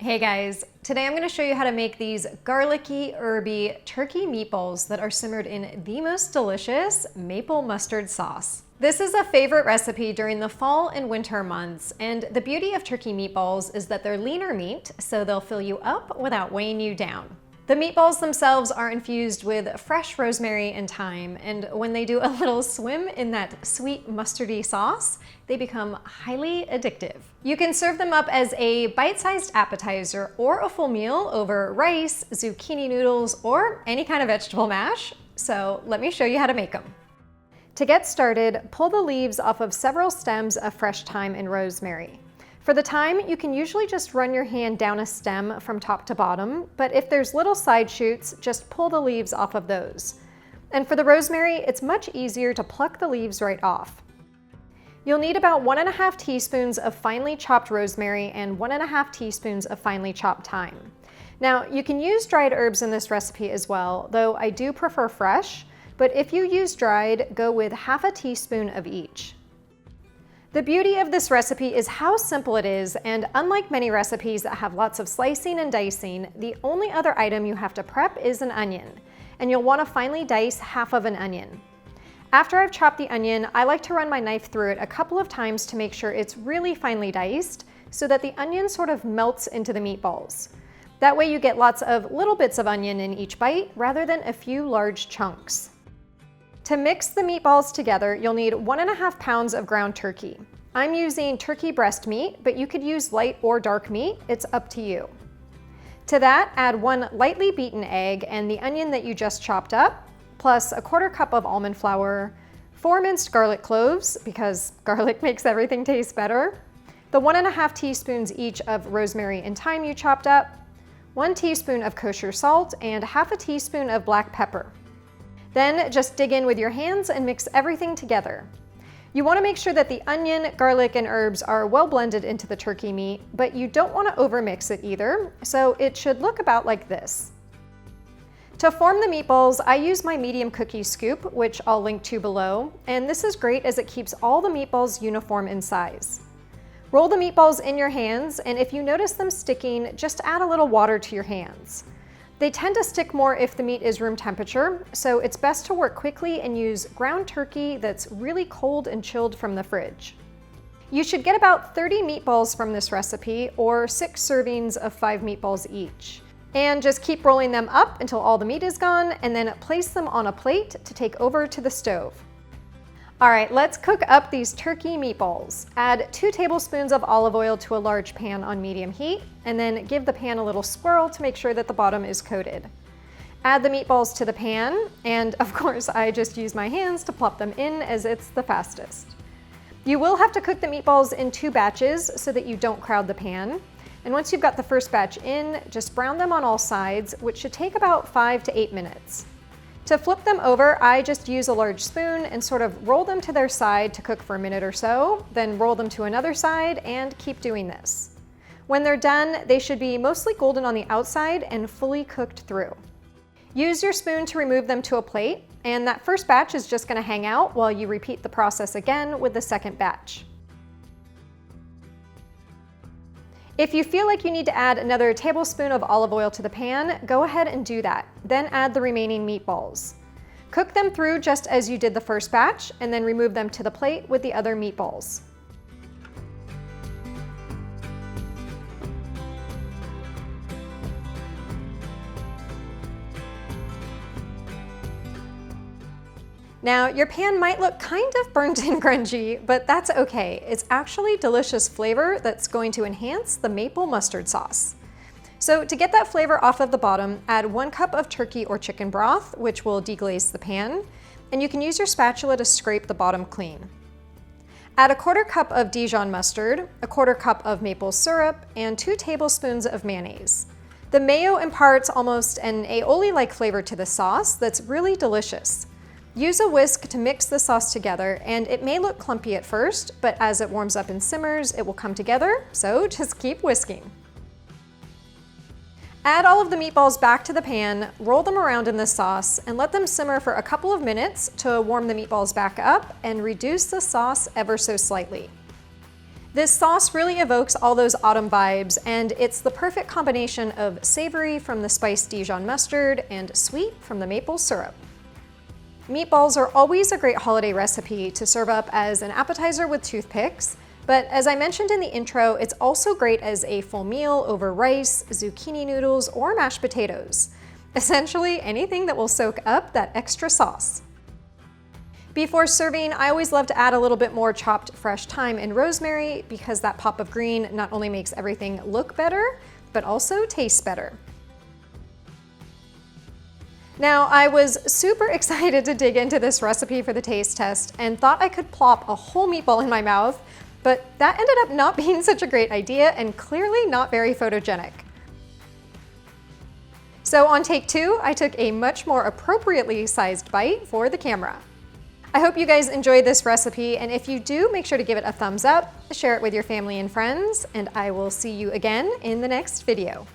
Hey guys, today I'm going to show you how to make these garlicky, herby turkey meatballs that are simmered in the most delicious maple mustard sauce. This is a favorite recipe during the fall and winter months, and the beauty of turkey meatballs is that they're leaner meat, so they'll fill you up without weighing you down. The meatballs themselves are infused with fresh rosemary and thyme, and when they do a little swim in that sweet mustardy sauce, they become highly addictive. You can serve them up as a bite-sized appetizer or a full meal over rice, zucchini noodles, or any kind of vegetable mash. So let me show you how to make them. To get started, pull the leaves off of several stems of fresh thyme and rosemary. For the thyme, you can usually just run your hand down a stem from top to bottom, but if there's little side shoots, just pull the leaves off of those. And for the rosemary, it's much easier to pluck the leaves right off. You'll need about 1½ teaspoons of finely chopped rosemary and 1½ teaspoons of finely chopped thyme. Now, you can use dried herbs in this recipe as well, though I do prefer fresh, but if you use dried, go with ½ teaspoon of each. The beauty of this recipe is how simple it is, and unlike many recipes that have lots of slicing and dicing, the only other item you have to prep is an onion, and you'll want to finely dice half of an onion. After I've chopped the onion, I like to run my knife through it a couple of times to make sure it's really finely diced so that the onion sort of melts into the meatballs. That way you get lots of little bits of onion in each bite rather than a few large chunks. To mix the meatballs together, you'll need 1½ pounds of ground turkey. I'm using turkey breast meat, but you could use light or dark meat, it's up to you. To that, add 1 lightly beaten egg and the onion that you just chopped up, plus 1/4 cup of almond flour, 4 minced garlic cloves, because garlic makes everything taste better, the 1½ teaspoons each of rosemary and thyme you chopped up, 1 teaspoon of kosher salt, and ½ teaspoon of black pepper. Then just dig in with your hands and mix everything together. You want to make sure that the onion, garlic, and herbs are well blended into the turkey meat, but you don't want to overmix it either, so it should look about like this. To form the meatballs, I use my medium cookie scoop, which I'll link to below, and this is great as it keeps all the meatballs uniform in size. Roll the meatballs in your hands, and if you notice them sticking, just add a little water to your hands. They tend to stick more if the meat is room temperature, so it's best to work quickly and use ground turkey that's really cold and chilled from the fridge. You should get about 30 meatballs from this recipe, or 6 servings of 5 meatballs each. And just keep rolling them up until all the meat is gone, and then place them on a plate to take over to the stove. All right, let's cook up these turkey meatballs. Add 2 tablespoons of olive oil to a large pan on medium heat, and then give the pan a little swirl to make sure that the bottom is coated. Add the meatballs to the pan, and of course I just use my hands to plop them in as it's the fastest. You will have to cook the meatballs in 2 batches so that you don't crowd the pan. And once you've got the first batch in, just brown them on all sides, which should take about 5 to 8 minutes. To flip them over, I just use a large spoon and sort of roll them to their side to cook for a minute or so, then roll them to another side and keep doing this. When they're done, they should be mostly golden on the outside and fully cooked through. Use your spoon to remove them to a plate, and that first batch is just going to hang out while you repeat the process again with the second batch. If you feel like you need to add another tablespoon of olive oil to the pan, go ahead and do that. Then add the remaining meatballs. Cook them through just as you did the first batch, and then remove them to the plate with the other meatballs. Now, your pan might look kind of burnt and grungy, but that's okay. It's actually delicious flavor that's going to enhance the maple mustard sauce. So to get that flavor off of the bottom, add 1 cup of turkey or chicken broth, which will deglaze the pan, and you can use your spatula to scrape the bottom clean. Add 1/4 cup of Dijon mustard, 1/4 cup of maple syrup, and 2 tablespoons of mayonnaise. The mayo imparts almost an aioli-like flavor to the sauce that's really delicious. Use a whisk to mix the sauce together, and it may look clumpy at first, but as it warms up and simmers, it will come together, so just keep whisking. Add all of the meatballs back to the pan, roll them around in the sauce, and let them simmer for a couple of minutes to warm the meatballs back up and reduce the sauce ever so slightly. This sauce really evokes all those autumn vibes, and it's the perfect combination of savory from the spiced Dijon mustard and sweet from the maple syrup. Meatballs are always a great holiday recipe to serve up as an appetizer with toothpicks, but as I mentioned in the intro, it's also great as a full meal over rice, zucchini noodles, or mashed potatoes. Essentially, anything that will soak up that extra sauce. Before serving, I always love to add a little bit more chopped fresh thyme and rosemary because that pop of green not only makes everything look better, but also tastes better. Now, I was super excited to dig into this recipe for the taste test and thought I could plop a whole meatball in my mouth, but that ended up not being such a great idea and clearly not very photogenic. So on take 2, I took a much more appropriately sized bite for the camera. I hope you guys enjoyed this recipe, and if you do, make sure to give it a thumbs up, share it with your family and friends, and I will see you again in the next video.